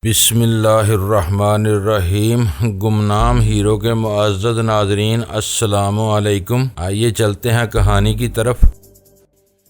بسم اللہ الرحمن الرحیم۔ گمنام ہیرو کے معزز ناظرین، السلام علیکم۔ آئیے چلتے ہیں کہانی کی طرف۔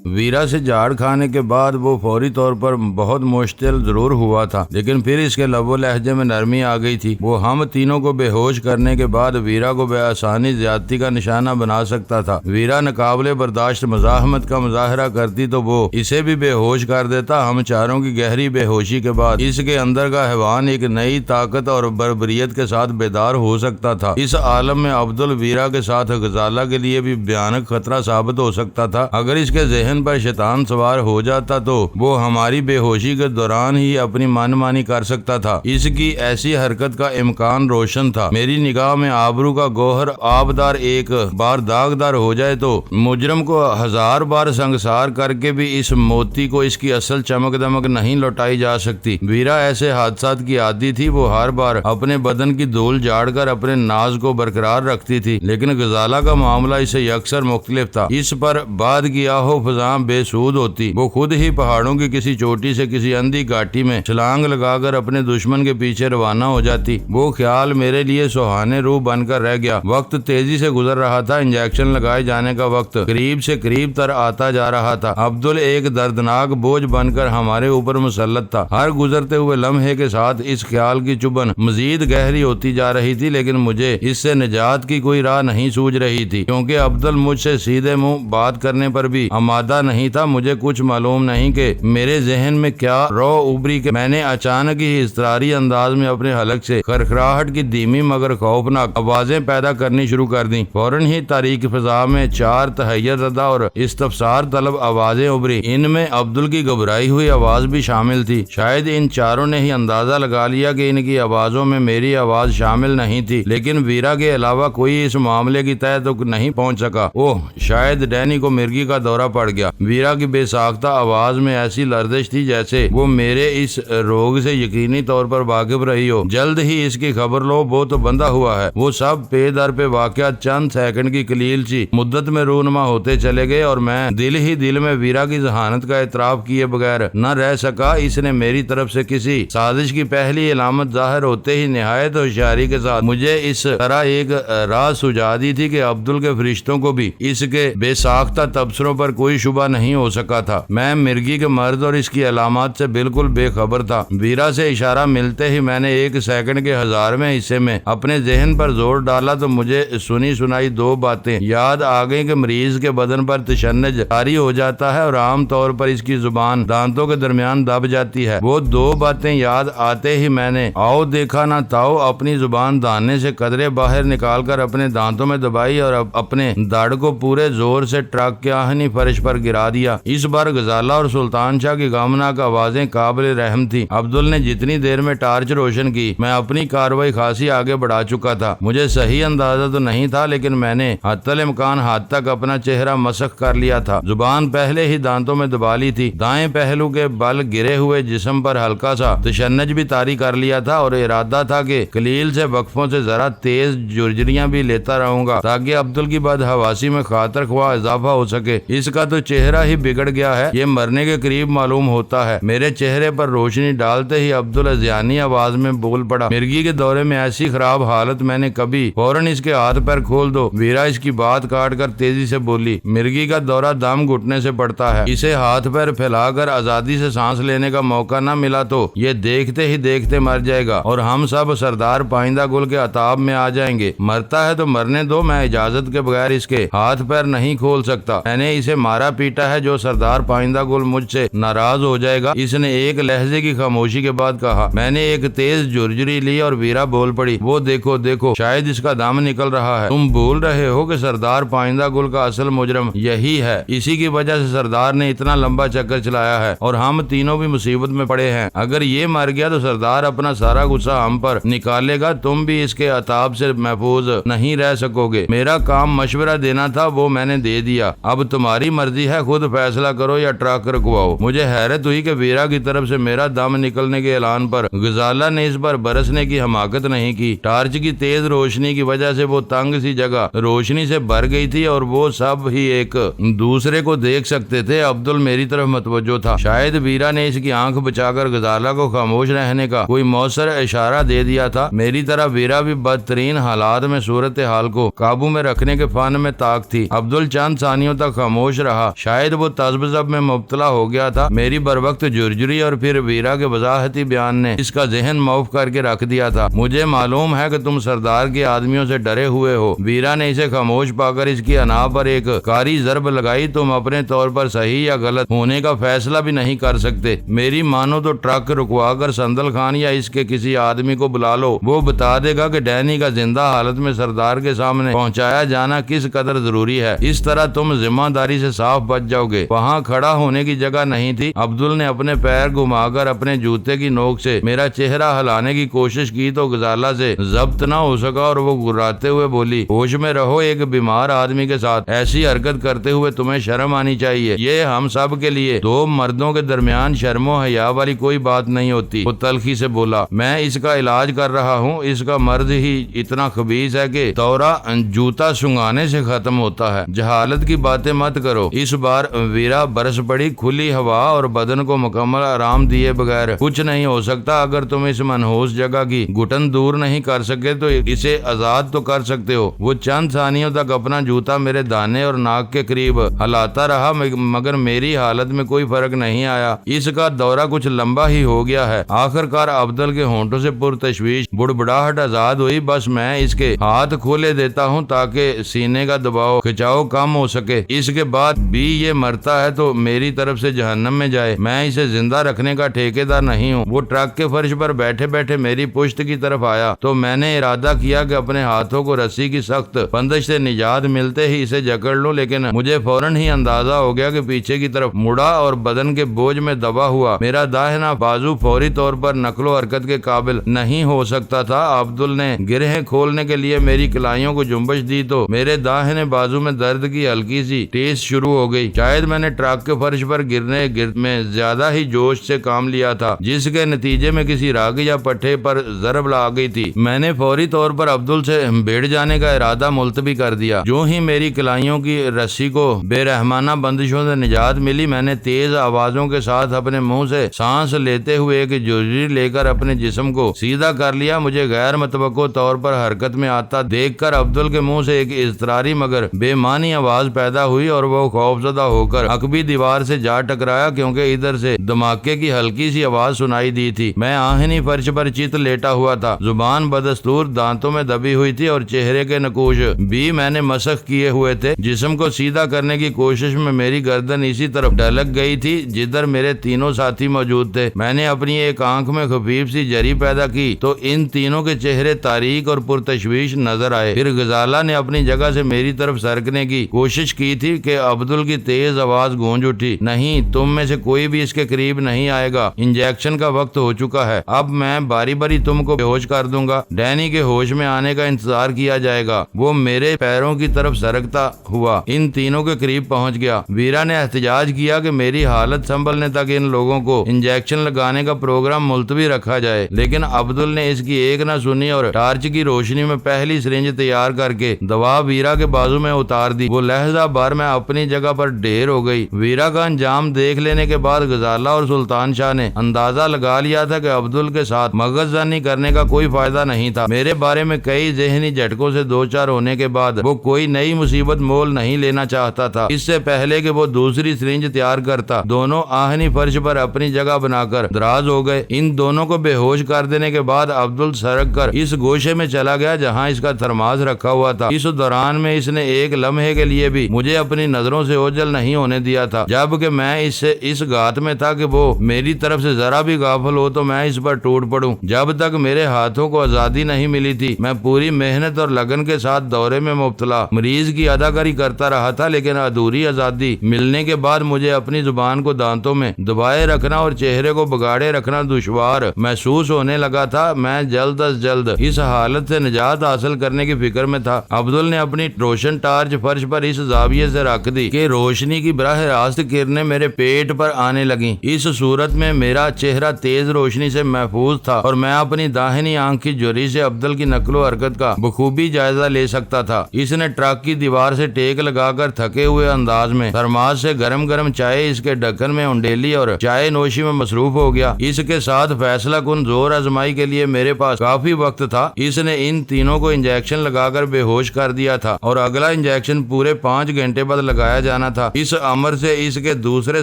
ویرا سے جھاڑ کھانے کے بعد وہ فوری طور پر بہت مشتعل ضرور ہوا تھا، لیکن پھر اس کے لب و لہجے میں نرمی آ گئی تھی۔ وہ ہم تینوں کو بے ہوش کرنے کے بعد ویرا کو بے آسانی زیادتی کا نشانہ بنا سکتا تھا۔ ویرا ناقابل برداشت مزاحمت کا مظاہرہ کرتی تو وہ اسے بھی بے ہوش کر دیتا۔ ہم چاروں کی گہری بے ہوشی کے بعد اس کے اندر کا حیوان ایک نئی طاقت اور بربریت کے ساتھ بیدار ہو سکتا تھا۔ اس عالم میں عبدل ویرا کے ساتھ غزالہ کے لیے بھی بھیانک خطرہ ثابت ہو سکتا تھا۔ اگر اس کے ذہن پر شیطان سوار ہو جاتا تو وہ ہماری بے ہوشی کے دوران ہی اپنی من مانی کر سکتا تھا۔ اس کی ایسی حرکت کا امکان روشن تھا۔ میری نگاہ میں آبرو کا گوہر آبدار ایک بار داغدار ہو جائے تو مجرم کو 1000 بار سنگسار کر کے بھی اس موتی کو اس کی اصل چمک دمک نہیں لوٹائی جا سکتی۔ ویرا ایسے حادثات کی عادی تھی۔ وہ ہر بار اپنے بدن کی دھول جھاڑ کر اپنے ناز کو برقرار رکھتی تھی، لیکن غزالہ کا معاملہ اس سے یکسر مختلف تھا۔ اس پر باد گیاہو فضا بے سود ہوتی۔ وہ خود ہی پہاڑوں کی کسی چوٹی سے کسی اندھی گھاٹی میں چھلانگ لگا کر اپنے دشمن کے پیچھے روانہ ہو جاتی۔ وہ خیال میرے لیے سہانے روح بن کر رہ گیا۔ وقت تیزی سے گزر رہا تھا۔ انجیکشن لگائے جانے کا وقت قریب سے قریب تر آتا جا رہا تھا۔ عبدل ایک دردناک بوجھ بن کر ہمارے اوپر مسلط تھا۔ ہر گزرتے ہوئے لمحے کے ساتھ اس خیال کی چبھن مزید گہری ہوتی جا رہی تھی، لیکن مجھے اس سے نجات کی کوئی راہ نہیں سوجھ رہی تھی، کیونکہ عبدل مجھ سے سیدھے منہ بات کرنے پر بھی آمادہ نہیں تھا۔ مجھے کچھ معلوم نہیں کہ میرے ذہن میں کیا رو ابری کہ میں نے اچانک ہی اضطراری انداز میں اپنے حلق سے خرخراہٹ کی دھیمی مگر خوفناک آوازیں پیدا کرنی شروع کر دیں۔ فوراً ہی تاریک فضا میں 4 تحیر زدہ اور استفسار طلب آوازیں ابری۔ ان میں عبدل کی گھبرائی ہوئی آواز بھی شامل تھی۔ شاید ان چاروں نے ہی اندازہ لگا لیا کہ ان کی آوازوں میں میری آواز شامل نہیں تھی، لیکن ویرا کے علاوہ کوئی اس معاملے کی تہہ تک نہیں پہنچ سکا۔ اوہ، شاید ڈینی کو مرغی کا دورہ پڑ گیا۔ ویرا کی بے ساختہ آواز میں ایسی لرزش تھی جیسے وہ میرے اس روگ سے یقینی طور پر واقف رہی ہو۔ جلد ہی اس کی خبر لو، وہ تو بندہ ہوا ہے۔ وہ سب پے در پہ واقعات چند سیکنڈ کی قلیل سی مدت میں رونما ہوتے چلے گئے، اور میں دل ہی دل میں ویرا کی ذہانت کا اعتراف کیے بغیر نہ رہ سکا۔ اس نے میری طرف سے کسی سازش کی پہلی علامت ظاہر ہوتے ہی نہایت ہوشیاری کے ساتھ مجھے اس طرح ایک راز سجا دی تھی کہ عبدل کے فرشتوں کو بھی اس کے بے ساختہ تبصروں پر کوئی شبہ نہیں ہو سکا تھا۔ میں مرغی کے مرض اور اس کی علامات سے بالکل بے خبر تھا۔ ویرا سے اشارہ ملتے ہی میں نے 1 سیکنڈ کے 1000ویں حصے میں اپنے ذہن پر زور ڈالا تو مجھے سنی سنائی 2 باتیں یاد آ گئیں کہ مریض کے بدن پر تشنج جاری ہو جاتا ہے اور عام طور پر اس کی زبان دانتوں کے درمیان دب جاتی ہے۔ وہ 2 باتیں یاد آتے ہی میں نے آؤ دیکھا نہ تاؤ اپنی زبان دانے سے قدرے باہر نکال کر اپنے دانتوں میں دبائی اور اپنے دڑ کو پورے زور سے ٹرک کے آہنی فرش پر گرا دیا۔ اس بار غزالہ اور سلطان شاہ کی غمناک آوازیں قابل رحم تھی۔ عبدل نے جتنی دیر میں ٹارچ روشن کی، میں اپنی کارروائی خاصی آگے بڑھا چکا تھا۔ مجھے صحیح اندازہ تو نہیں تھا، لیکن میں نے حتی الامکان حد تک اپنا چہرہ مسخ کر لیا تھا۔ زبان پہلے ہی دانتوں میں دبا لی تھی۔ دائیں پہلو کے بل گرے ہوئے جسم پر ہلکا سا تشنج بھی طاری کر لیا تھا، اور ارادہ تھا کہ قلیل سے وقفوں سے ذرا تیز جرجریاں بھی لیتا رہوں گا تاکہ عبدل کی بدحواسی میں خاطر خواہ اضافہ ہو سکے۔ اس کا تو چہرہ ہی بگڑ گیا ہے، یہ مرنے کے قریب معلوم ہوتا ہے۔ میرے چہرے پر روشنی ڈالتے ہی عبدل ازیانی آواز میں بول پڑا، مرغی کے دورے میں ایسی خراب حالت میں نے کبھی، فوراً اس کے ہاتھ پیر کھول دو۔ ویرا اس کی بات کاٹ کر تیزی سے بولی، مرغی کا دورہ دم گھٹنے سے پڑتا ہے۔ اسے ہاتھ پیر پھیلا کر آزادی سے سانس لینے کا موقع نہ ملا تو یہ دیکھتے ہی دیکھتے مر جائے گا، اور ہم سب سردار پائندہ گل کے عتاب میں آ جائیں گے۔ مرتا ہے تو مرنے دو، میں اجازت کے بغیر اس کے ہاتھ پیر نہیں کھول سکتا۔ میں نے اسے مارا پیٹا ہے، جو سردار پائندہ گل مجھ سے ناراض ہو جائے گا۔ اس نے ایک لہجے کی خاموشی کے بعد کہا۔ میں نے ایک تیز جرجری لی اور ویرا بول پڑی، وہ دیکھو دیکھو، شاید اس کا دم نکل رہا ہے۔ تم بھول رہے ہو کہ سردار پائندہ گل کا اصل مجرم یہی ہے۔ اسی کی وجہ سے سردار نے اتنا لمبا چکر چلایا ہے اور ہم تینوں بھی مصیبت میں پڑے ہیں۔ اگر یہ مر گیا تو سردار اپنا سارا غصہ ہم پر نکالے گا، تم بھی اس کے عتاب سے محفوظ نہیں رہ سکو گے۔ میرا کام مشورہ دینا تھا، وہ میں نے دے دیا، اب تمہاری مرضی ہے خود فیصلہ کرو یا ٹرک رکواؤ۔ مجھے حیرت ہوئی کہ ویرا کی طرف سے میرا دم نکلنے کے اعلان پر غزالہ نے اس پر برسنے کی حماقت نہیں کی۔ ٹارچ کی تیز روشنی کی وجہ سے وہ تنگ سی جگہ روشنی سے بھر گئی تھی اور وہ سب ہی ایک دوسرے کو دیکھ سکتے تھے۔ عبدل میری طرف متوجہ تھا۔ شاید ویرا نے اس کی آنکھ بچا کر غزالہ کو خاموش رہنے کا کوئی مؤثر اشارہ دے دیا تھا۔ میری طرح ویرا بھی بدترین حالات میں صورتحال کو قابو میں رکھنے کے فن میں طاق تھی۔ عبدل چند ثانیوں تک خاموش رہا، شاید وہ تذبذب میں مبتلا ہو گیا تھا۔ میری بروقت جرجری اور پھر ویرا کے وضاحتی بیان نے اس کا ذہن معاف کر کے رکھ دیا تھا۔ مجھے معلوم ہے کہ تم سردار کے آدمیوں سے ڈرے ہوئے ہو۔ ویرا نے اسے خاموش پا کر اس کی انا پر ایک کاری ضرب لگائی۔ تم اپنے طور پر صحیح یا غلط ہونے کا فیصلہ بھی نہیں کر سکتے۔ میری مانو تو ٹرک رکوا کر سندل خان یا اس کے کسی آدمی کو بلا لو، وہ بتا دے گا کہ ڈینی کا زندہ حالت میں سردار کے سامنے پہنچایا جانا کس قدر ضروری ہے۔ اس طرح تم ذمہ داری سے صاف بچ جاؤ گے۔ وہاں کھڑا ہونے کی جگہ نہیں تھی۔ عبدل نے اپنے پیر گھما کر اپنے جوتے کی نوک سے میرا چہرہ ہلانے کی کوشش کی تو غزالہ سے ضبط نہ ہو سکا اور وہ گراتے ہوئے بولی، ہوش میں رہو، ایک بیمار آدمی کے ساتھ ایسی حرکت کرتے ہوئے تمہیں شرم آنی چاہیے۔ یہ ہم سب کے لیے دو مردوں کے درمیان شرم و حیا والی کوئی بات نہیں ہوتی۔ وہ تلخی سے بولا، میں اس کا علاج کر رہا ہوں۔ اس کا مرض ہی اتنا خبیث ہے کہ دورہ جوتا سنگانے سے ختم ہوتا ہے۔ جہالت کی باتیں مت کرو۔ اس بار ویرا برس پڑی۔ کھلی ہوا اور بدن کو مکمل آرام دیے بغیر کچھ نہیں ہو سکتا۔ اگر تم اس منحوس جگہ کی گھٹن دور نہیں کر سکے تو اسے آزاد تو کر سکتے ہو۔ وہ چند ثانیوں تک اپنا جوتا میرے دانے اور ناک کے قریب ہلاتا رہا، مگر میری حالت میں کوئی فرق نہیں آیا۔ اس کا دورہ کچھ لمبا ہی ہو گیا ہے۔ آخر کار عبدل کے ہونٹوں سے پرتشویش بڑبڑاہٹ آزاد ہوئی۔ بس میں اس کے ہاتھ کھولے دیتا ہوں تاکہ سینے کا دباؤ کھچاؤ کم ہو سکے۔ اس کے بعد بھی یہ مرتا ہے تو میری طرف سے جہنم میں جائے۔ میں اسے زندہ رکھنے کا ٹھیکیدار نہیں ہوں۔ وہ ٹرک کے فرش پر بیٹھے بیٹھے میری پشت کی طرف آیا تو میں نے ارادہ کیا کہ اپنے ہاتھوں کو رسی کی سخت بندش سے نجات ملتے ہی اسے جکڑ لوں، لیکن مجھے فوراً ہی اندازہ ہو گیا کہ پیچھے کی طرف مڑا اور بدن کے بوجھ میں دبا ہوا میرا داہنا بازو فوری طور پر نقل و حرکت کے قابل نہیں ہو سکتا تھا۔ عبدل نے گرہیں کھولنے کے لیے میری کلائیوں کو جنبش دی تو میرے داہنے بازو میں درد کی ہلکی سی ٹیس شروع ہو گئی۔ شاید میں نے ٹرک کے فرش پر گرنے میں زیادہ ہی جوش سے کام لیا تھا، جس کے نتیجے میں کسی راگ یا پٹھے پر ضرب لا گئی تھی۔ میں نے فوری طور پر عبدل سے بیٹھ جانے کا ارادہ ملتوی کر دیا۔ جو ہی میری کلائیوں کی رسی کو بے رحمانہ بندشوں سے نجات ملی، میں نے تیز آوازوں کے ساتھ اپنے منہ سے سانس لیتے ہوئے ایک جرجری لے کر اپنے جسم کو سیدھا کر لیا۔ مجھے غیر متوقع طور پر حرکت میں آتا دیکھ کر عبدل کے منہ سے ایک اضطراری مگر بے معنی آواز پیدا ہوئی اور وہ خوفزدہ ہو کر عقبی دیوار سے جا ٹکرایا، کیونکہ ادھر سے دھماکے کی ہلکی سی آواز سنائی دی تھی۔ میں آہنی فرش پر چت لیٹا ہوا تھا، زبان بدستور دانتوں میں دبی ہوئی تھی اور چہرے کے نقوش بھی میں نے مسخ کیے ہوئے تھے۔ جسم کو سیدھا کرنے کی کوشش میں میری گردن اسی طرف ڈھلک گئی تھی جدھر میرے تینوں ساتھی موجود تھے۔ میں نے اپنی ایک آنکھ میں خفیف سی جری پیدا کی تو ان تینوں کے چہرے تاریک اور پرتشویش نظر آئے۔ پھر غزالہ نے اپنی جگہ سے میری طرف سرکنے کی کوشش کی تھی کہ عبدل کی تیز آواز گونج اٹھی، نہیں، تم میں سے کوئی بھی اس کے قریب نہیں آئے گا۔ انجیکشن کا وقت ہو چکا ہے۔ اب میں باری باری تم کو بے ہوش کر دوں گا۔ ڈینی کے ہوش میں آنے کا انتظار کیا جائے گا۔ وہ میرے پیروں کی طرف سرکتا ہوا ان تینوں کے قریب پہنچ گیا۔ ویرا نے احتجاج کیا کہ میری حالت سنبھلنے تک ان لوگوں کو انجیکشن لگانے کا پروگرام ملتوی رکھا جائے، لیکن عبدل نے اس کی ایک نہ سنی اور ٹارچ کی روشنی میں پہلی سرنج تیار کر کے دوا ویرا کے بازو میں اتار دی۔ وہ لہجہ بار میں اپنی جگہ پر ڈھیر ہو گئی۔ ویرا کا انجام دیکھ لینے کے بعد غزالہ اور سلطان شاہ نے اندازہ لگا لیا تھا کہ عبدل کے ساتھ مغز زنی کرنے کا کوئی فائدہ نہیں تھا۔ میرے بارے میں کئی ذہنی جھٹکوں سے دو چار ہونے کے بعد وہ کوئی نئی مصیبت مول نہیں لینا چاہتا تھا۔ اس سے پہلے کہ وہ دوسری سرنج تیار کرتا، دونوں آہنی فرش پر اپنی جگہ بنا کر دراز ہو گئے۔ ان دونوں کو بے ہوش کر دینے کے بعد عبدل سرک کر اس گوشے میں چلا گیا جہاں اس کا تھرماس رکھا ہوا تھا۔ اس دوران میں اس نے ایک لمحے کے لیے بھی مجھے اپنی نظروں سے اوجھل نہیں ہونے دیا تھا، جبکہ میں اس گھات میں تھا کہ وہ میری طرف سے ذرا بھی غافل ہو تو میں اس پر ٹوٹ پڑوں۔ جب تک میرے ہاتھوں کو آزادی نہیں ملی تھی، میں پوری محنت اور لگن کے ساتھ دورے میں مبتلا مریض کی اداکاری کرتا رہا تھا، لیکن ادھوری آزادی ملنے کے بعد مجھے اپنی زبان کو دانتوں میں دبائے رکھنا اور چہرے کو بگاڑے رکھنا دشوار محسوس ہونے لگا تھا۔ میں جلد از جلد اس حالت سے نجات حاصل کرنے کی فکر میں تھا۔ عبدل نے اپنی روشن ٹارچ فرش پر اس زاویے سے رکھ دی کہ روشنی کی براہ راست کرنیں میرے پیٹ پر آنے لگیں۔ اس صورت میں میرا چہرہ تیز روشنی سے محفوظ تھا اور میں اپنی داہنی آنکھ کی جھری سے افضل کی نقل و حرکت کا بخوبی جائزہ لے سکتا تھا۔ اس نے ٹرک کی دیوار سے ٹیک لگا کر تھکے ہوئے انداز میں تھرماس سے گرم گرم چائے اس کے ڈھکن میں انڈیلی اور چائے نوشی میں مصروف ہو گیا۔ اس کے ساتھ فیصلہ کن زور آزمائی کے لیے میرے پاس کافی وقت تھا۔ اس نے ان تینوں کو انجیکشن لگا کر بے ہوش کر دیا تھا اور اگلا انجیکشن پورے 5 گھنٹے بعد لگایا جانا تھا۔ اس امر سے اس کے دوسرے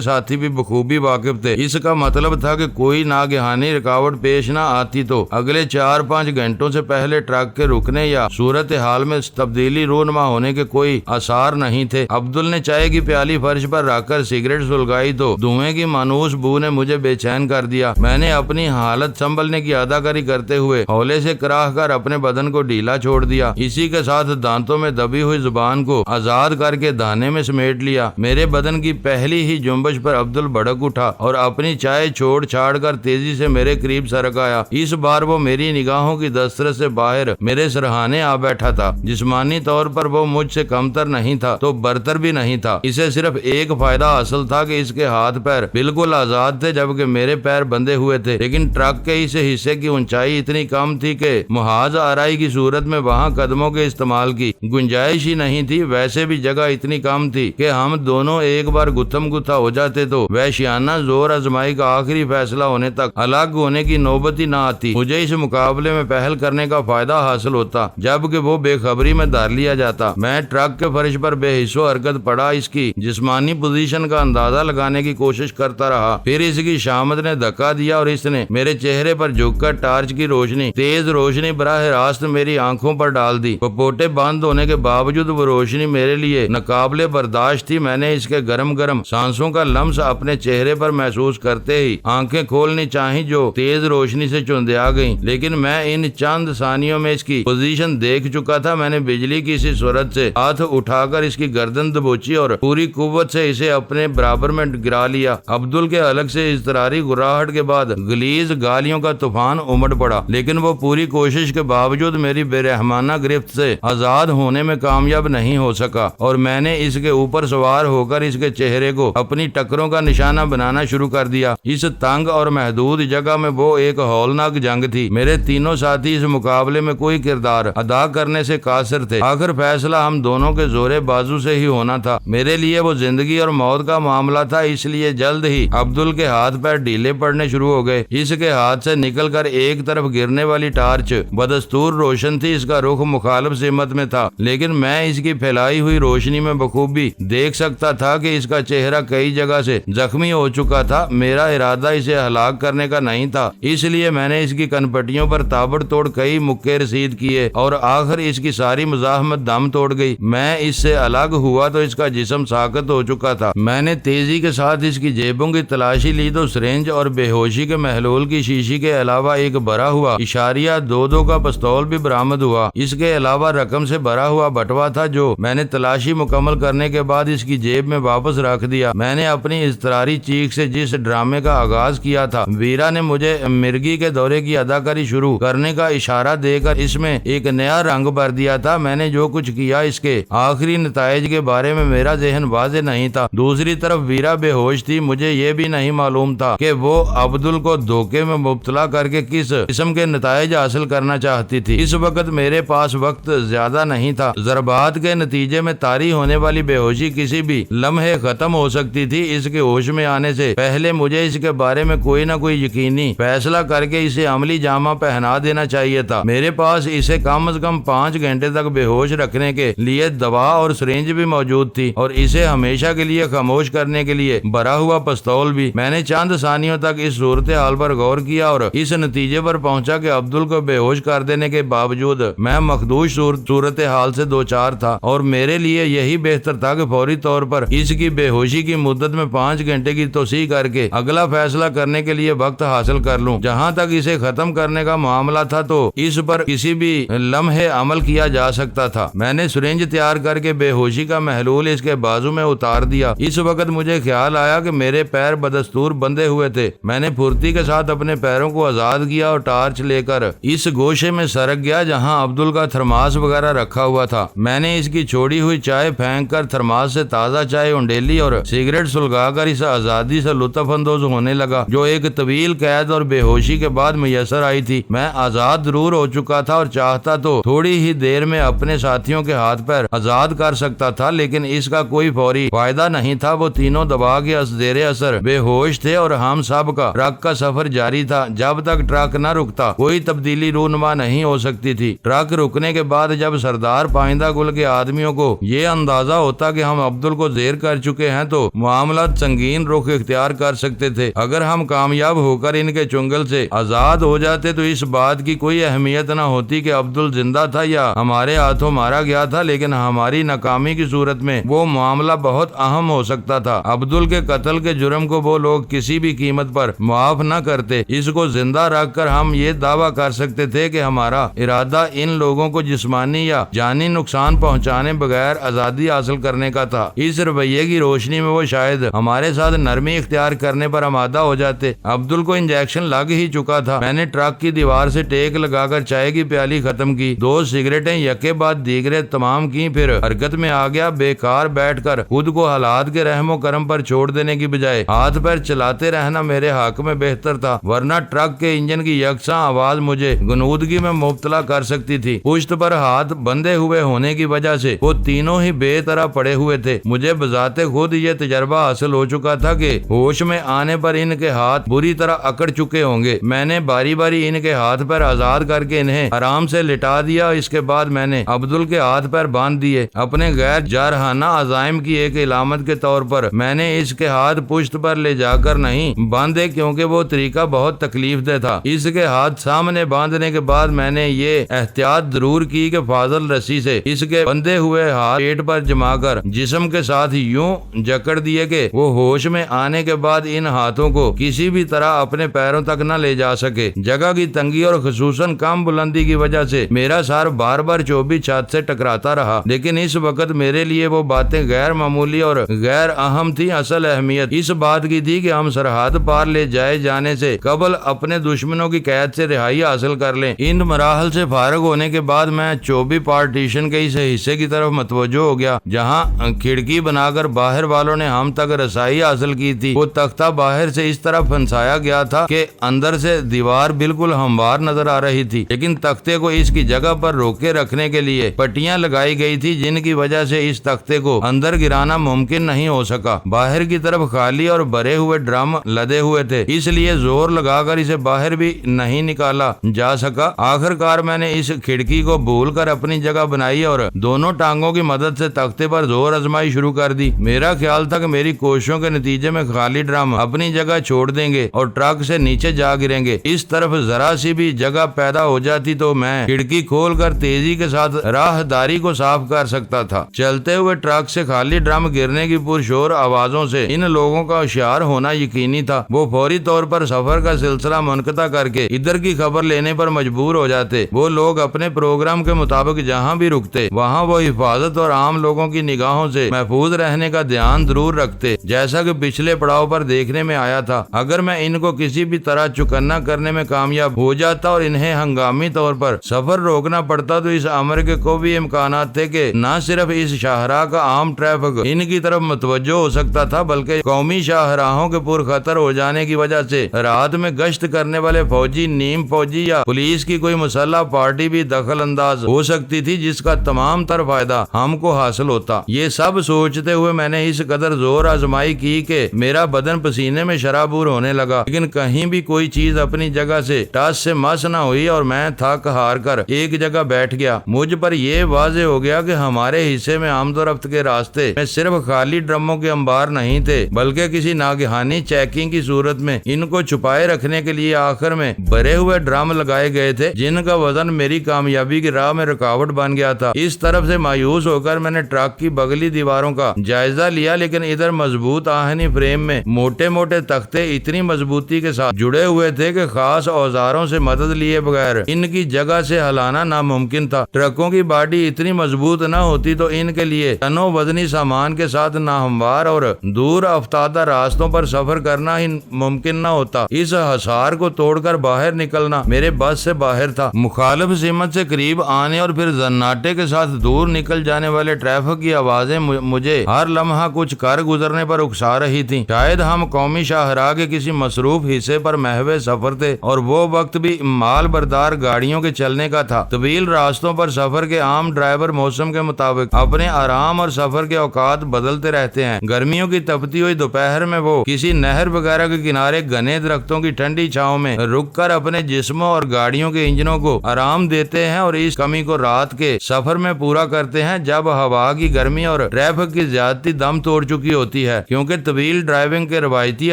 ساتھی بھی بخوبی واقف تھے۔ اس کا مطلب تھا کہ کوئی ناگہانی رکاوٹ پیش نہ آتی تو اگلے 4-5 گھنٹوں سے پہلے ٹرک کے رکنے یا صورتحال میں تبدیلی رونما ہونے کے کوئی آثار نہیں تھے۔ عبدل نے چائے کی پیالی فرش پر رکھ کر سگریٹ سلگائی تو دھوئیں کی مانوس بو نے مجھے بے چین کر دیا۔ میں نے اپنی حالت سنبھلنے کی اداکاری کرتے ہوئے ہولے سے کراہ کر اپنے بدن کو ڈھیلا چھوڑ دیا۔ اسی کے ساتھ دانتوں میں دبی ہوئی زبان کو آزاد کر کے دانے میں سمیٹ لیا۔ میرے بدن کی پہلی ہی جنبش پر عبدل بھڑک اٹھا اور اپنی چائے چھوڑ چھاڑ کر تیزی سے میرے قریب سرک آیا۔ اس بار وہ میری نگاہوں کی دسترس سے باہر میرے سرہانے آ بیٹھا تھا۔ جسمانی طور پر وہ مجھ سے کمتر نہیں تھا تو برتر بھی نہیں تھا۔ اسے صرف ایک فائدہ حاصل تھا کہ اس کے ہاتھ پیر بالکل آزاد تھے جبکہ میرے پیر بندھے ہوئے تھے، لیکن ٹرک کے اس حصے کی اونچائی اتنی کم تھی کہ محاذ آرائی کی صورت میں وہاں قدموں کے استعمال کی گنجائش ہی نہیں تھی۔ ویسے بھی جگہ اتنی کم تھی کہ ہم دونوں ایک بار گتھم گتھا ہو جاتے تو وحشیانہ زور آزمائی کا آخری فیصلہ ہونے تک الگ ہونے کی نوبت ہی نہ آتی۔ مجھے اس مقابلے میں پہل کرنے کا فائدہ حاصل ہوتا جبکہ وہ بے خبری میں دھر لیا جاتا۔ میں ٹرک کے فرش پر بے حس و حرکت پڑا اس کی جسمانی پوزیشن کا اندازہ لگانے کی کوشش کرتا رہا۔ پھر اس کی شامت نے دھکا دیا اور اس نے میرے چہرے پر جھک کر ٹارچ کی روشنی تیز روشنی براہ راست میری آنکھوں پر ڈال دی۔ پپوٹے بند ہونے کے باوجود وہ روشنی میرے لیے ناقابل برداشت تھی۔ میں نے اس کے گرم گرم سانسوں کا لمس اپنے چہرے پر محسوس کرتے ہی آنکھیں کھولنی چاہی جو تیز روشنی سے چندیا گئیں، لیکن میں ان چند ثانیوں میں اس کی پوزیشن دیکھ چکا تھا۔ میں نے بجلی کی اسی صورت سے ہاتھ اٹھا کر اس کی گردن دبوچی اور پوری قوت سے اسے اپنے برابر میں گرا لیا۔ عبدل کے الگ سے اضطراری گراہٹ کے بعد غلیظ گالیوں کا طوفان امڑ پڑا، لیکن وہ پوری کوشش کے باوجود میری بے رحمانہ گرفت سے آزاد ہونے میں کامیاب نہیں ہو سکا اور میں نے اس کے اوپر سوار ہو کر اس کے چہرے کو اپنی ٹکروں کا نشانہ بنانا شروع کر دیا۔ اس تنگ اور محدود جگہ میں وہ ایک ہولناک جنگ تھی۔ میرے تینوں ساتھی اس مقابلے میں کوئی کردار ادا کرنے سے قاصر تھے۔ آخر فیصلہ ہم دونوں کے زورے بازو سے ہی ہونا تھا۔ میرے لیے وہ زندگی اور موت کا معاملہ تھا، اس لیے جلد ہی عبدل کے ہاتھ پیر ڈھیلے پڑنے شروع ہو گئے۔ اس کے ہاتھ سے نکل کر ایک طرف گرنے والی ٹارچ بدستور روشن تھی، اس کا رخ مخالف سمت میں تھا، لیکن میں اس کی پھیلائی ہوئی روشنی میں بخوبی دیکھ سکتا تھا کہ اس کا چہرہ کئی جگہ سے زخمی ہو چکا تھا۔ میرا ارادہ اسے ہلاک کرنے کا نہیں تھا، اس لیے میں نے اس کی کنپٹیوں پر تابڑ توڑ کئی مکے رسید کیے اور آخر اس کی ساری مزاحمت دم توڑ گئی۔ میں اس سے الگ ہوا تو اس کا جسم ساکت ہو چکا تھا۔ میں نے تیزی کے ساتھ اس کی جیبوں کی تلاشی لی تو سرنج اور بے ہوشی کے محلول کی شیشی کے علاوہ ایک بھرا ہوا اشاریہ 2 کا پستول بھی برآمد ہوا۔ اس کے علاوہ رقم سے بھرا ہوا بٹوا تھا جو میں نے تلاشی مکمل کرنے کے بعد اس کی جیب میں واپس رکھ دیا۔ میں نے اپنی اضطراری چیخ سے جس ڈرامے کا آغاز کیا تھا، ویرا نے مجھے مرگی کے دورے کی اداکاری شروع کرنے کا اشارہ دے کر اس میں ایک نیا رنگ بھر دیا تھا۔ میں نے جو کچھ کیا اس کے آخری نتائج کے بارے میں میرا ذہن واضح نہیں تھا۔ دوسری طرف ویرا بے ہوش تھی۔ مجھے یہ بھی نہیں معلوم تھا کہ وہ عبدل کو دھوکے میں مبتلا کر کے کس قسم کے نتائج حاصل کرنا چاہتی تھی۔ اس وقت میرے پاس وقت زیادہ نہیں تھا۔ ضربات کے نتیجے میں طاری ہونے والی بے ہوشی کسی بھی لمحے ختم ہو سکتی تھی۔ اس کے ہوش میں آنے سے پہلے مجھے اس کے بارے میں کوئی نہ کوئی یقینی فیصلہ کر کے اسے عملی جامہ پہنا دینا چاہیے تھا۔ میرے پاس اسے کم از کم 5 گھنٹے تک بے ہوش رکھنے کے لیے دوا اور سرنج بھی موجود تھی اور اسے ہمیشہ کے لیے خاموش کرنے کے لیے بھرا ہوا پستول بھی۔ میں نے چند ثانیوں تک اس صورتحال پر غور کیا اور اس نتیجے پر پہنچا کہ عبدل کو بے ہوش کر دینے کے باوجود میں مخدوش صورتحال سے دوچار تھا اور میرے لیے یہی بہتر تھا کہ فوری طور پر اس کی بے ہوشی کی مدت میں 5 گھنٹے کی توسیع کر کے اگلا فیصلہ کرنے کے لیے وقت حاصل کر لوں۔ جہاں تک اسے ختم کرنے کا معاملہ تھا تو اس پر کسی بھی لمحے عمل کیا جا سکتا تھا۔ میں نے سرنج تیار کر کے بے ہوشی کا محلول اس کے بازو میں اتار دیا۔ اس وقت مجھے خیال آیا کہ میرے پیر بدستور بندھے ہوئے تھے۔ میں نے پھرتی کے ساتھ اپنے پیروں کو آزاد کیا اور ٹارچ لے کر اس گوشے میں سرک گیا جہاں عبدل کا تھرماس وغیرہ رکھا ہوا تھا۔ میں نے اس کی چھوڑی ہوئی چائے پھینک کر تھرماس سے تازہ چائے انڈیلی اور سگریٹ سلگا کر اس آزادی سے لطف اندوز ہونے لگا جو ایک طویل قید اور بے ہوشی کے بعد میسر آئی تھی۔ میں آزاد ضرور ہو چکا تھا اور چاہتا تو تھوڑی ہی دیر میں اپنے ساتھیوں کے ہاتھ پیر آزاد کر سکتا تھا، لیکن اس کا کوئی فوری فائدہ نہیں تھا۔ وہ تینوں دبا کے زیر اثر بے ہوش تھے اور ہم سب کا ٹرک کا سفر جاری تھا۔ جب تک ٹرک نہ رکتا کوئی تبدیلی رونما نہیں ہو سکتی تھی۔ ٹرک رکنے کے بعد جب سردار پائندہ گل کے آدمیوں کو یہ اندازہ ہوتا کہ ہم عبدل کو زیر کر چکے ہیں تو معاملات سنگین رخ اختیار کر سکتے تھے۔ اگر ہم کامیاب ہو کر ان کے چنگل سے آزاد ہو جاتے تو اس بات کی کوئی اہمیت نہ ہوتی کہ عبدل زندہ تھا یا ہمارے ہاتھوں مارا گیا تھا، لیکن ہماری ناکامی کی صورت میں وہ معاملہ بہت اہم ہو سکتا تھا۔ عبدل کے قتل کے جرم کو وہ لوگ کسی بھی قیمت پر معاف نہ کرتے۔ اس کو زندہ رکھ کر ہم یہ دعویٰ کر سکتے تھے کہ ہمارا ارادہ ان لوگوں کو جسمانی یا جانی نقصان پہنچانے بغیر آزادی حاصل کرنے کا تھا۔ اس رویے کی روشنی میں وہ شاید ہمارے ساتھ نرمی اختیار کرنے پر آمادہ ہو جاتے۔ عبدل کو انجیکشن لگ ہی چکا تھا۔ میں نے ٹرک کی دیوار سے ٹیک لگا کر چائے کی پیالی ختم کی، 2 سگریٹیں یکے بعد دیگرے تمام کی، پھر حرکت میں آ گیا۔ بیکار بیٹھ کر خود کو حالات کے رحم و کرم پر چھوڑ دینے کی بجائے ہاتھ پیر چلاتے رہنا میرے حق میں بہتر تھا، ورنہ ٹرک کے انجن کی یکساں آواز مجھے غنودگی میں مبتلا کر سکتی تھی۔ پشت پر ہاتھ بندھے ہوئے ہونے کی وجہ سے وہ تینوں ہی بے طرح پڑے ہوئے تھے۔ مجھے بذات خود یہ تجربہ حاصل ہو چکا تھا کہ ہوش میں آنے پر ان کے ہاتھ بری طرح اکڑ چکے ہوں گے۔ میں نے باری باری ان کے ہاتھ پیر آزاد کر کے انہیں آرام سے لٹا دیا۔ اس کے بعد میں نے عبدل کے ہاتھ پیر باندھ دیے۔ اپنے غیر جارحانہ عزائم کی ایک علامت کے طور پر میں نے اس کے ہاتھ پشت پر لے جا کر نہیں باندھے کیونکہ وہ طریقہ بہت تکلیف دہ تھا۔ اس کے ہاتھ سامنے باندھنے کے بعد میں نے یہ احتیاط ضرور کی کہ فاضل رسی سے اس کے بندھے ہوئے ہاتھ پیٹ پر جما کر جسم کے ساتھ یوں جکڑ دیے کہ وہ ہوش میں آنے کے بعد ان ہاتھوں کو کسی بھی طرح اپنے پیروں تک نہ لے جا سکے۔ جگہ کی تنگی اور خصوصاً کم بلندی کی وجہ سے میرا سر بار بار چوبی چھت سے ٹکراتا رہا، لیکن اس وقت میرے لیے وہ باتیں غیر معمولی اور غیر اہم تھی۔ اصل اہمیت اس بات کی تھی کہ ہم سرحد پار لے جائے جانے سے قبل اپنے دشمنوں کی قید سے رہائی حاصل کر لیں۔ ان مراحل سے فارغ ہونے کے بعد میں چوبی پارٹیشن کے اس حصے کی طرف متوجہ ہو گیا جہاں کھڑکی بنا کر باہر والوں نے ہم تک رسائی حاصل کی تھی۔ وہ تختہ باہر سے اس طرح پھنسایا گیا تھا کہ اندر سے دیوار بالکل ہموار نظر آ رہی تھی، لیکن تختے کو اس کی جگہ پر روکے رکھنے کے لیے پٹیاں لگائی گئی تھی جن کی وجہ سے اس تختے کو اندر گرانا ممکن نہیں ہو سکا۔ باہر کی طرف خالی اور بھرے ہوئے ڈرم لدے ہوئے تھے، اس لیے زور لگا کر اسے باہر بھی نہیں نکالا جا سکا۔ آخر کار میں نے اس کھڑکی کو بھول کر اپنی جگہ بنائی اور دونوں ٹانگوں کی مدد سے تختے پر زور آزمائی شروع کر دی۔ میرا خیال تھا کہ میری کوششوں کے نتیجے میں خالی ڈرم اپنی جگہ چھوڑ دیں گے اور ٹرک سے نیچے جا گریں گے۔ اس طرف ذرا سی بھی جگہ پیدا ہو جاتی تو میں کھڑکی کھول کر تیزی کے ساتھ راہداری کو صاف کر سکتا تھا۔ چلتے ہوئے ٹرک سے خالی ڈرم گرنے کی پرشور آوازوں سے ان لوگوں کا ہوشیار ہونا یقینی تھا۔ وہ فوری طور پر سفر کا سلسلہ منقطع کر کے ادھر کی خبر لینے پر مجبور ہو جاتے۔ وہ لوگ اپنے پروگرام کے مطابق جہاں بھی رکتے وہاں وہ حفاظت اور عام لوگوں کی نگاہوں سے محفوظ رہنے کا دھیان ضرور رکھتے، جیسا کہ پچھلے پڑاؤ پر دیکھنے میں آیا تھا۔ اگر میں ان کو کسی بھی طرح چکنا کرنے میں کامیاب ہو جاتا اور انہیں ہنگامی طور پر سفر روکنا پڑتا تو اس امر کے کو بھی امکانات تھے کہ نہ صرف اس شاہراہ کا عام ٹریفک ان کی طرف متوجہ ہو سکتا تھا بلکہ قومی شاہراہوں کے پرخطر ہو جانے کی وجہ سے رات میں گشت کرنے والے فوجی، نیم فوجی یا پولیس کی کوئی مسلح پارٹی بھی دخل انداز ہو سکتی تھی جس کا تمام تر فائدہ ہم کو حاصل ہوتا۔ یہ سب سوچتے ہوئے میں نے اس قدر زور آزمائی کی کہ میرا بدن پسینے میں شرابور ہونے لگا، لیکن کہیں بھی کوئی چیز اپنی جگہ سے ٹاس سے مس نہ ہوئی اور میں تھک ہار کر ایک جگہ بیٹھ گیا۔ مجھ پر یہ واضح ہو گیا کہ ہمارے حصے میں آمد و رفت کے راستے میں صرف خالی ڈرموں کے انبار نہیں تھے بلکہ کسی ناگہانی چیکنگ کی صورت میں ان کو چھپائے رکھنے کے لیے آخر میں بھرے ہوئے ڈرم لگائے گئے تھے جن کا وزن میری کامیابی کی راہ میں رکاوٹ بن گیا تھا۔ اس طرف سے مایوس ہو کر میں نے ٹرک کی بغلی دیواروں کا جائزہ لیا، لیکن ادھر مضبوط آہنی فریم میں موٹے موٹے تختے اتنی مضبوطی کے ساتھ جڑے ہوئے تھے کہ خاص اوزاروں سے مدد لیے بغیر ان کی جگہ سے ہلانا ناممکن تھا۔ ٹرکوں کی باڈی اتنی مضبوط نہ ہوتی تو ان کے لیے ٹنوں وزنی سامان کے ساتھ ناہموار اور دور افتادہ راستوں پر سفر کرنا ہی ممکن نہ ہوتا۔ اس حصار کو توڑ کر باہر نکلنا میرے بس سے باہر تھا۔ مخالف سمت سے قریب آنے اور پھر زناٹے کے ساتھ دور نکل جانے والے ٹریفک کی آوازیں مجھے ہر لمحہ کچھ کر گزرنے پر اکسا رہی تھی۔ شاید ہم قومی شاہراہ کے کسی مصروف حصے پر محو سفر تھے اور وہ وقت بھی مال بردار گاڑیوں کے چلنے کا تھا۔ طویل راستوں پر سفر کے عام ڈرائیور موسم کے مطابق اپنے آرام اور سفر کے اوقات بدلتے رہتے ہیں۔ گرمیوں کی تپتی ہوئی دوپہر میں وہ کسی نہر وغیرہ کے کنارے گھنے درختوں کی ٹھنڈی چھاؤں میں رک کر اپنے جسموں اور گاڑیوں کے انجنوں کو آرام دیتے ہیں اور اس کمی کو رات کے سفر میں پورا کرتے ہیں جب ہوا کی گرمی اور ٹریفک کی زیادتی دم توڑ چکی ہوتی ہے، کیونکہ طویل ڈرائیونگ کے روایتی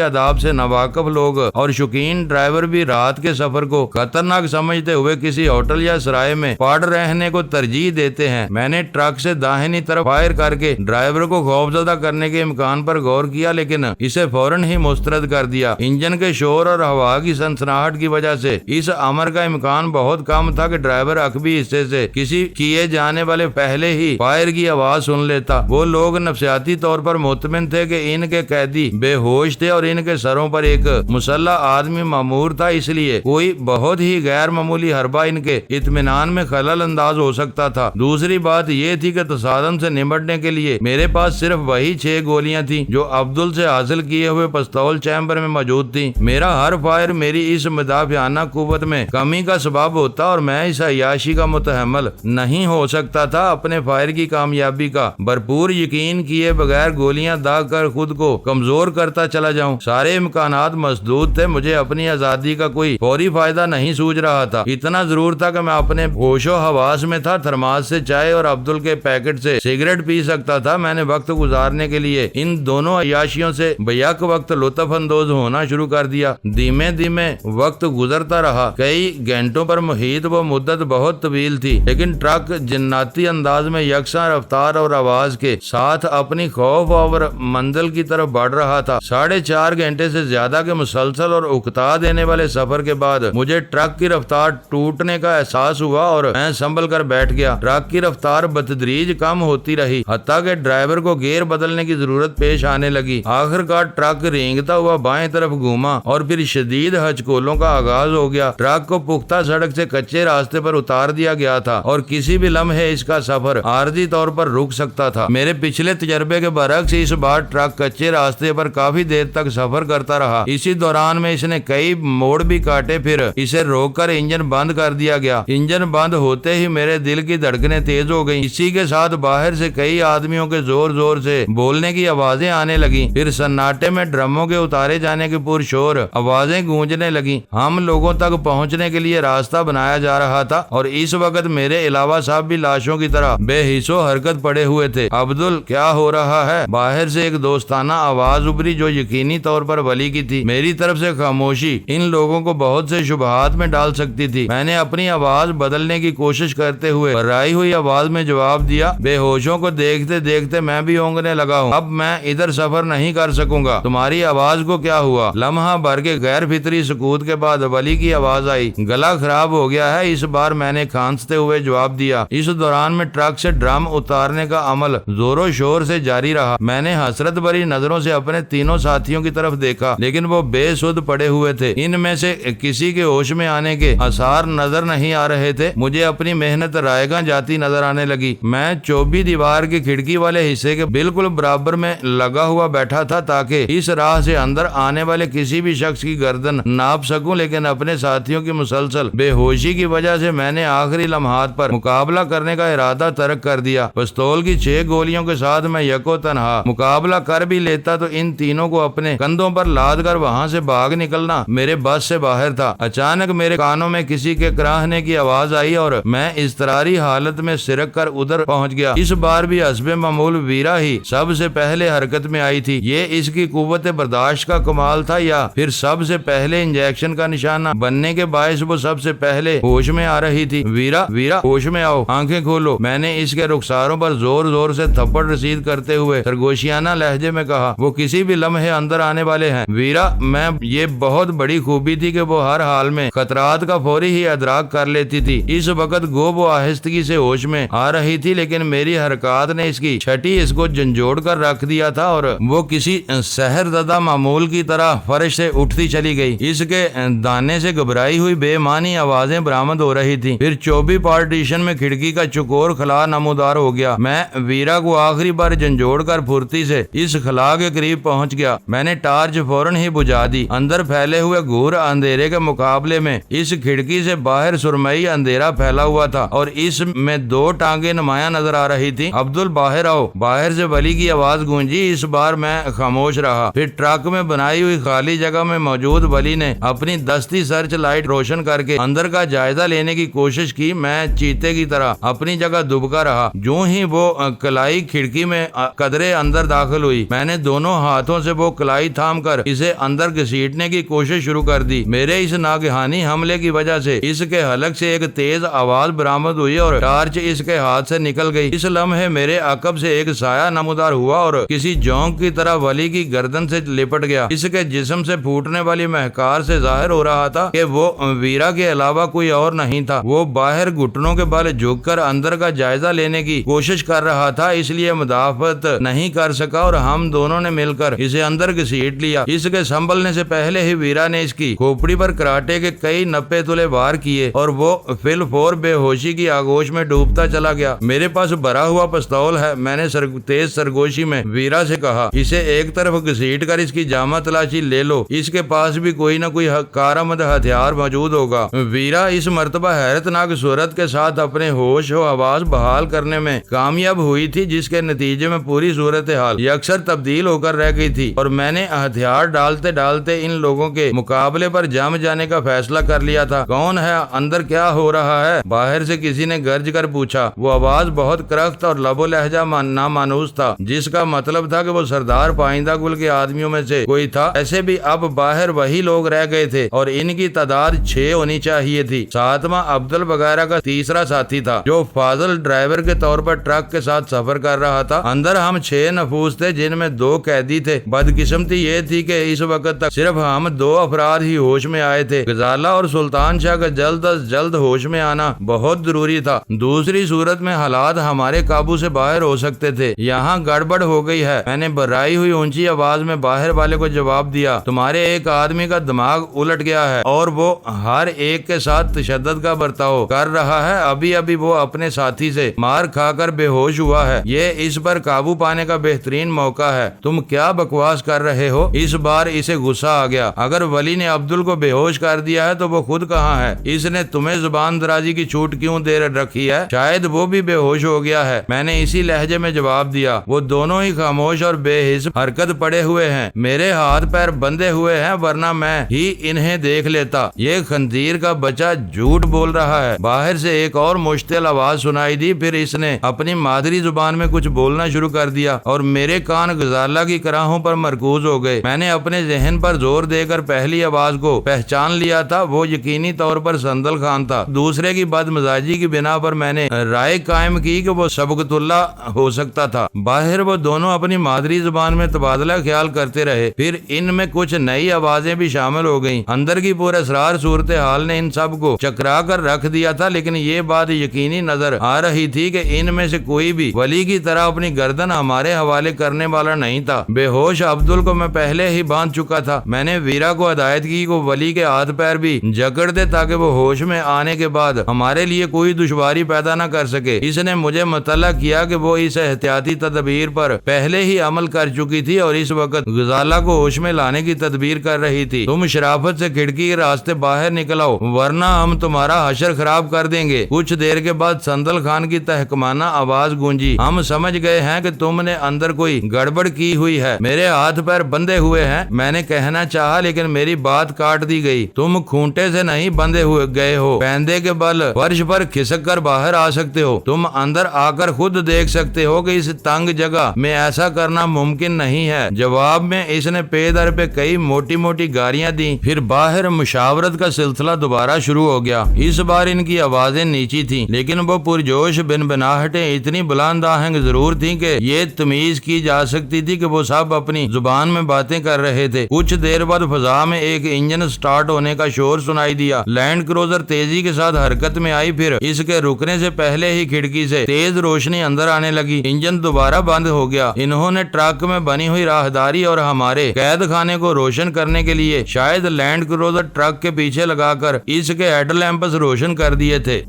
آداب سے ناواقف لوگ اور شوقین ڈرائیور بھی رات کے سفر کو خطرناک سمجھتے ہوئے کسی ہوٹل یا سرائے میں پڑ رہنے کو ترجیح دیتے ہیں۔ میں نے ٹرک سے داہنی طرف فائر کر کے ڈرائیور کو خوفزدہ کرنے کے امکان پر غور کیا، لیکن اسے فوراً ہی مسترد کر دیا۔ انجن کے شور اور ہوا کی سنسناہٹ کی وجہ سے اس امر کا امکان بہت کم تھا کہ ڈرائیور عقبی حصے سے کسی کیے جانے والے پہلے ہی فائر کی آواز سن لیتا۔ وہ لوگ نفسیاتی طور پر مطمئن تھے کہ ان کے قیدی بے ہوش تھے اور ان کے سروں پر ایک مسلح آدمی مامور تھا، اس لیے کوئی بہت ہی غیر معمولی حربہ ان کے اطمینان میں خلل انداز ہو سکتا تھا۔ دوسری بات یہ تھی کہ تصادم سے نمٹنے کے لیے میرے پاس صرف وہی 6 گولیاں تھیں جو عبدل سے حاصل کیے ہوئے پستول چیمبر میں موجود تھیں۔ میرا ہر فائر میری اس مدافعانہ قوت میں کمی کا سبب ہوتا اور میں اس عیاشی کا متحمل نہیں ہو سکتا تھا۔ اپنے فائر کی کامیابی کا بھرپور یقین کیے بغیر گولیاں داغ کر خود کو کمزور کرتا چلا جاؤں۔ سارے امکانات مسدود تھے۔ مجھے اپنی آزادی کا کوئی فوری فائدہ نہیں سوچ رہا تھا۔ اتنا ضرور تھا کہ میں اپنے ہوش و حواس میں تھا، تھرماس سے چائے اور عبدل کے پیکٹ سے سگریٹ پی سکتا تھا۔ میں نے وقت گزارنے کے لیے ان دونوں عیاشیوں سے بیک وقت لطف اندوز ہونا شروع کر دیا۔ دھیمے دھیمے وقت گزرتا رہا۔ کئی گھنٹوں پر محیط وہ مدت بہت طویل تھی، لیکن ٹرک جناتی انداز میں یکساں رفتار اور آواز کے ساتھ اپنی خوف اور منزل کی طرف بڑھ رہا تھا۔ 4.5 گھنٹے سے زیادہ کے مسلسل اور اکتا دینے والے سفر کے بعد مجھے ٹرک کی رفتار ٹوٹنے کا احساس ہوا اور میں سنبھل کر بیٹھ گیا۔ ٹرک کی رفتار بتدریج کم ہوتی رہی، حتیٰ کہ ڈرائیور کو گیئر بدلنے کی ضرورت پیش آنے لگی۔ آخر کار ٹرک رینگتا ہوا بائیں طرف گھوما اور پھر شدید ہچکولوں کا آغاز ہو گیا۔ ٹرک کو پختہ سڑک سے کچے راستے پر اتار دیا گیا تھا اور کسی بھی لمحے اس کا سفر عارضی طور پر رک سکتا تھا۔ میرے پچھلے تجربے کے برعکس اس بار ٹرک کچے راستے پر کافی دیر تک سفر کرتا رہا۔ اسی دوران میں اس نے کئی موڑ بھی کاٹے، پھر اسے روک کر انجن بند کر دیا گیا۔ انجن بند ہوتے ہی میرے دل کی دھڑکنیں تیز ہو گئیں۔ اسی کے ساتھ باہر سے کئی آدمیوں کے زور زور سے بولنے کی آوازیں آنے لگیں۔ پھر سناٹے میں ڈرموں کے اتارے جانے کی پرشور آوازیں گونجنے لگیں۔ ہم لوگوں تک پہنچنے کے لیے راستہ بنایا جا رہا تھا اور اس وقت میرے علاوہ سب بھی لاشوں کی طرح بے حس و حرکت پڑے ہوئے تھے۔ عبدل، کیا ہو رہا ہے؟ باہر سے ایک دوستانہ آواز ابھری جو یقینی طور پر ولی کی تھی۔ میری طرف سے خاموشی ان لوگوں کو بہت سے شبہات میں ڈال سکتی تھی۔ میں نے اپنی آواز بدلنے کی کوشش کرتے ہوئے بھرائی ہوئی آواز میں جواب دیا، بے ہوشوں کو دیکھتے دیکھتے میں بھی اونگنے لگا ہوں۔ اب میں ادھر سفر نہیں کر سکوں گا۔ تمہاری آواز کو کیا ہوا؟ لمحہ بھر کے غیر فطری سکوت کے بعد ولی کی آواز آئی، گلا خراب ہو گیا ہے۔ اس بار میں نے کھانستے ہوئے جواب دیا۔ اس دوران میں ٹرک سے ڈرم اتارنے کا عمل زور و شور سے جاری رہا۔ میں نے حسرت بھری نظروں سے اپنے تینوں ساتھیوں کی طرف دیکھا، لیکن وہ بے سدھ پڑے ہوئے تھے۔ ان میں سے کسی کے ہوش میں آنے کے آثار نظر نہیں آ رہے تھے۔ مجھے اپنی محنت رائیگاں جاتی نظر آنے لگی۔ میں چوبی دیوار کی کھڑکی والے حصے کے بالکل برابر میں لگا ہوا بیٹھا تھا تاکہ اس راہ سے اندر آنے والے کسی بھی شخص کی گردن ناپ سکوں، لیکن اپنے ساتھیوں کی مسلسل بے ہوشی کی وجہ سے میں نے آخری لمحات پر مقابلہ کرنے کا ارادہ ترک کر دیا۔ پستول کی 6 گولیوں کے ساتھ میں یکو تنہا مقابلہ کر بھی لیتا تو ان تینوں کو اپنے کندھوں پر لاد کر وہاں سے بھاگ نکلنا میرے بس سے باہر تھا۔ اچانک میرے کانوں میں کسی کے کراہنے کی آواز آئی اور میں اضطراری حالت میں سرک کر ادھر پہنچ گیا۔ اس بار بھی حسب معمول ویرا ہی سب سے پہلے حرکت میں آئی تھی۔ یہ اس کی قوت برداشت کا کمال تھا یا پھر سب سے پہلے انجیکشن کا نشانہ بننے کے باعث وہ سب سے پہلے ہوش میں آ رہی تھی۔ ویرا، ویرا، ہوش میں آؤ، آنکھیں کھولو۔ میں نے اس کے رخساروں پر زور زور سے تھپڑ رسید کرتے ہوئے سرگوشیانہ لہجے میں کہا، وہ کسی بھی لمحے اندر آنے والے ہیں۔ ویرا، میں یہ بہت بڑی خوبی تھی کہ وہ ہر حال میں خطرات کا فوری ہی ادراک کر لیتی تھی۔ اس وقت گو وہ آہستگی سے ہوش میں آ رہی تھی، لیکن میری حرکات نے اس کی چھٹی اس کو جھنجھوڑ کر رکھ دیا تھا اور وہ کسی سحر زدہ معمول کی طرح فرش سے اٹھتی چلی گئی۔ اس کے دانے سے گھبرائی ہوئی بے معنی آوازیں برآمد ہو رہی تھی۔ پھر چوبی پارٹیشن میں کھڑکی کا چکور کھلا نمودار ہو گیا۔ میں ویرا کو آخری بار جھنجھوڑ کر پھرتی سے اس خلا کے قریب پہنچ گیا۔ میں نے ٹارچ فوراً ہی بجھا دی۔ اندر پھیلے ہوئے گھور اندھیرے کے مقابلے میں اس کھڑکی سے باہر سرمئی اندھیرا پھیلا ہوا تھا اور اس میں دو ٹانگیں نمایاں نظر آ رہی تھی۔ عبدل باہر آؤ، باہر سے ولی کی آواز گونجی۔ اس بار میں خاموش رہا۔ پھر ٹرک میں بنائی ہوئی خالی جگہ میں موجود ولی نے اپنی دستی سرچ لائٹ روشن کر کے اندر کا جائزہ لینے کی کوشش کی۔ میں چیتے کی طرح اپنی جگہ دبکا رہا۔ جو ہی وہ کلائی کھڑکی میں قدرے اندر داخل ہوئی، میں نے دونوں ہاتھوں سے وہ کلائی تھام کر اسے اندر گھسیٹنے کی کوشش شروع کر دی۔ میرے اس ناگہانی حملے کی وجہ سے اس کے حلق سے ایک تیز آواز برآمد ہوئی اور ٹارچ اس کے ہاتھ سے نکل گئی۔ اس لمحے میرے عقب سے ایک سایہ نمودار ہوا اور کسی جونک کی طرح ولی کی گردن سے لپٹ گیا۔ اس کے جسم سے پھوٹنے والی مہکار سے ظاہر ہو رہا تھا کہ وہ ویرا کے علاوہ کوئی اور نہیں تھا۔ وہ باہر گھٹنوں کے بل جھک کر اندر کا جائزہ لینے کی کوشش کر رہا تھا، اس لیے مدافعت نہیں کر سکا اور ہم دونوں نے مل کر اسے اندر گھسیٹ لیا۔ اس کے سنبھلنے سے پہلے ہی ویرا نے اس کی کھوپڑی پر کراٹے کے کئی نپے تلے وار کیے اور وہ فل فور بے ہوشی کی آگوش میں ڈوبتا چلا گیا۔ میرے پاس بھرا ہوا پستول ہے، میں نے تیز سرگوشی میں ویرا سے کہا۔ اسے ایک طرف گھسیٹ کر اس کی جامع تلاشی لے لو، اس کے پاس بھی کوئی نہ کوئی کارآمد ہتھیار موجود ہوگا۔ ویرا اس مرتبہ حیرتناک صورت کے ساتھ اپنے ہوش و حواس بحال کرنے میں کامیاب ہوئی تھی، جس کے نتیجے میں پوری صورتحال یکسر تبدیل ہو کر رہ گئی تھی اور میں نے ہتھیار ڈالتے ڈالتے ان لوگوں کے مقابلے پر جم جانے کا فیصلہ کر لیا تھا۔ کون ہے اندر؟ کیا ہو رہا ہے؟ باہر سے کسی نے گرج کر پوچھا۔ وہ آواز بہت کرخت اور لب و لہجہ نامانوس تھا، جس کا مطلب تھا کہ وہ سردار پائندہ گل کے آدمیوں میں سے کوئی تھا۔ ایسے بھی اب باہر وہی لوگ رہ گئے تھے اور ان کی تعداد 6 ہونی چاہیے تھی۔ ساتواں عبدل وغیرہ کا تیسرا ساتھی تھا جو فاضل ڈرائیور کے طور پر ٹرک کے ساتھ سفر کر رہا تھا۔ اندر ہم 6 نفوس تھے، جن میں 2 قیدی تھے۔ بدقسمتی یہ تھی کہ اس وقت تک صرف ہم 2 افراد ہی ہوش میں آئے تھے۔ غزالہ اور سلطان شاہ کا جلد از جلد ہوش میں آنا بہت ضروری تھا، دوسری صورت میں حالات ہمارے قابو سے باہر ہو سکتے تھے۔ یہاں گڑبڑ ہو گئی ہے، میں نے برائی ہوئی اونچی آواز میں باہر والے کو جواب دیا۔ تمہارے ایک آدمی کا دماغ الٹ گیا ہے اور وہ ہر ایک کے ساتھ تشدد کا برتاؤ کر رہا ہے۔ ابھی ابھی وہ اپنے ساتھی سے مار کھا کر بے ہوش ہوا ہے۔ یہ اس پر قابو پانے کا بہترین موقع ہے۔ تم کیا بکواس کر رہے ہو؟ اس بار اسے غصہ آ گیا۔ اگر ولی نے عبدل کو بے ہوش کر دیا ہے تو وہ خود کہاں ہے؟ اس نے تمہیں زبان درازی کی چھوٹ کیوں دے رکھی ہے؟ شاید وہ بھی بے ہوش ہو گیا ہے، میں نے اسی لہجے میں جواب دیا۔ وہ دونوں ہی خاموش اور بے حس حرکت پڑے ہوئے ہیں۔ میرے ہاتھ پیر بندھے ہوئے ہیں، ورنہ میں ہی انہیں دیکھ لیتا۔ یہ خنزیر کا بچہ جھوٹ بول رہا ہے۔ باہر سے ایک اور مشتعل آواز سنائی دی، پھر اس نے اپنی مادری زبان میں کچھ بولنا شروع کر دیا اور میرے کان غزالہ کی کراہوں پر مرکوز ہو گئے۔ میں نے اپنے ذہن پر زور دے کر پہلی آواز کو پہچان لیا تھا۔ وہ یقینی طور پر سندل خان تھا۔ دوسرے کی بد مزاجی کی بنا پر میں نے رائے قائم کی کہ وہ سبقت اللہ ہو سکتا تھا۔ باہر وہ دونوں اپنی مادری زبان میں تبادلہ خیال کرتے رہے، پھر ان میں کچھ نئی آوازیں بھی شامل ہو گئیں۔ اندر کی پور اسرار صورتحال نے ان سب کو چکرا کر رکھ دیا تھا، لیکن یہ بات یقینی نظر آ رہی تھی کہ ان میں سے کوئی بھی ولی کی طرح اپنی گردن ہمارے حوالے کرنے والا نہیں تھا۔ بے ہوش عبدل کو میں پہلے ہی باندھ چکا تھا۔ میں نے ویرا کو ہدایت کی کہ ولی کے ہاتھ پیر بھی جکڑ دے تاکہ وہ ہوش میں آنے کے بعد ہمارے لیے کوئی دشواری پیدا نہ کر سکے۔ اس نے مجھے مطلع کیا کہ وہ اس احتیاطی تدبیر پر پہلے ہی عمل کر چکی تھی اور اس وقت غزالہ کو ہوش میں لانے کی تدبیر کر رہی تھی۔ تم شرافت سے کھڑکی کے راستے باہر نکل آؤ، ورنہ ہم تمہارا حشر خراب کر دیں گے۔ کچھ دیر کے بعد سندل خان کی تحکمانہ آواز گونجی۔ ہم سمجھ گئے ہیں کہ تم نے اندر کوئی گڑبڑ کی ہوئی ہے۔ میرے ہاتھ پیر بندھے ہوئے ہیں، میں نے کہنا چاہا لیکن میری بات کاٹ دی گئی۔ تم کھونٹے سے نہیں بندھے ہوئے گئے ہو، پیندے کے بل فرش پر کھسک کر باہر آ سکتے ہو۔ تم اندر آ کر خود دیکھ سکتے ہو کہ اس تنگ جگہ میں ایسا کرنا ممکن نہیں ہے۔ جواب میں اس نے پے در پہ کئی موٹی موٹی گاریاں دیں۔ پھر باہر مشاورت کا سلسلہ دوبارہ شروع ہو گیا۔ اس بار ان کی آوازیں نیچی تھیں، لیکن وہ پرجوش بنبناہٹیں اتنی بلند آہنگ ضرور تھیں کہ یہ تمیز کی جا سکتی تھی کہ وہ سب اپنی زبان میں باتیں کر رہے تھے۔ کچھ دیر بعد فضا میں ایک انجن سٹارٹ ہونے کا شور سنائی دیا۔ لینڈ کروزر تیزی کے ساتھ حرکت میں آئی، پھر اس کے رکنے سے پہلے ہی کھڑکی سے تیز روشنی اندر آنے لگی۔ انجن دوبارہ بند ہو گیا۔ انہوں نے ٹرک میں بنی ہوئی راہداری اور ہمارے قید خانے کو روشن کرنے کے لیے شاید لینڈ کروزر ٹرک کے پیچھے لگا کر اس کے ہیڈ لیمپس روشن کر دیے تھے۔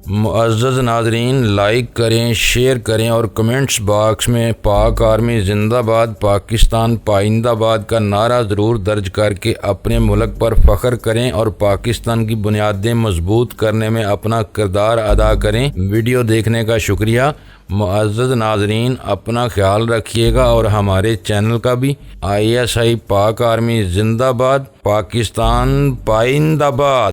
معزز ناظرین، لائک کریں، شیئر کریں اور کمنٹس باکس میں پاک آرمی زندہ باد، پاکستان پائندہ باد کا نعرہ ضرور درج کر کے اپنے ملک پر فخر کریں اور پاکستان کی بنیادیں مضبوط کرنے میں اپنا کردار ادا کریں۔ ویڈیو دیکھنے کا شکریہ۔ معزز ناظرین، اپنا خیال رکھیے گا اور ہمارے چینل کا بھی۔ ISI پاک آرمی زندہ باد، پاکستان پائندہ باد۔